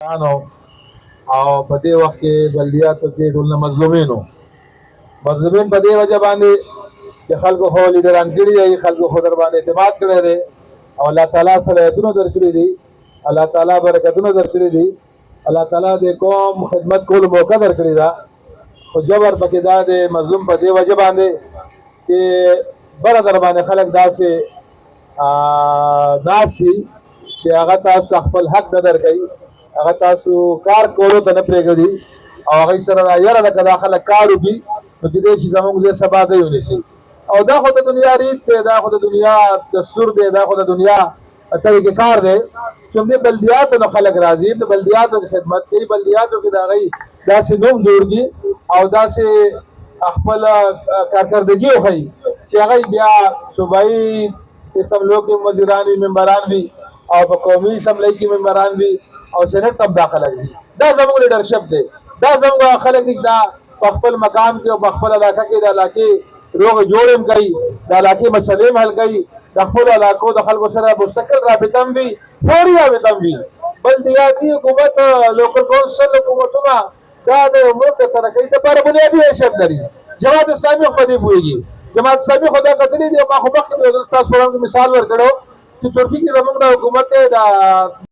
او په دې وخت کې بلدیاتو کې ټول مظلومین په دې وجه باندې چې خلکو خو لیډران کړي دي، خلکو خو در باندې اعتماد کړی دی او الله تعالی صلاحیتونه درکړي دي، الله تعالی برکتونه درکړي دي، الله تعالی د قوم خدمت کولو موقع درکړي ده. خو جبر پکې دا د مظلوم په دې وجه باندې چې بره در باندې خلک داسې ناست دي چې هغه تاسو خپل حق نه درکوي، هغه تاسو کار کولو ته نه پرېږدي او هغوی سره دا یره ده که دا خلک کار وکړي نو کېدای شي زموږ دې سبا دی ونیسي. او دا خو د دنیا ریت دی، دا خو د دنیا دستور دی، دا خو د دنیا طریقې کار دی چې همدې بلدیاتو نه خلک راځي، د بلدیاتو خدمت کوي، بلدیاتو کې د هغوی داسې نوم جوړږي او داسې خپل کارکردګي وښیي چې هغوی بیا صوبایي اسمبلیو کې وزیران وي، ممبران وي او په قومي اسمبلی کې ممبران وي او سینټ ته داخله شي. دا زموږ لیډرشپ دی، دا زموږ خلک دي چې دا په خپل مقام کې او په خپل علاقه کې د علاقې روغ جوړ هم کوي، د علاقې مسلې هم حل کوي، د خپلو علاقو د خلکو سره مستقل رابطه هم وي، فوري رابطه هم وي. بلدیاتي حکومت، لوکل کونسل حکومتونه دا د ملک د ترقۍ لپاره بنیادي حیثیت لري. جماعت اسلامي خو په دې پوهېږي، جماعت اسلامي خو دا کتلي دي. ما خو مخکې ستاسو پروګرام کې مثال ورکړو چې ترکیې کې زموږ د حکومت د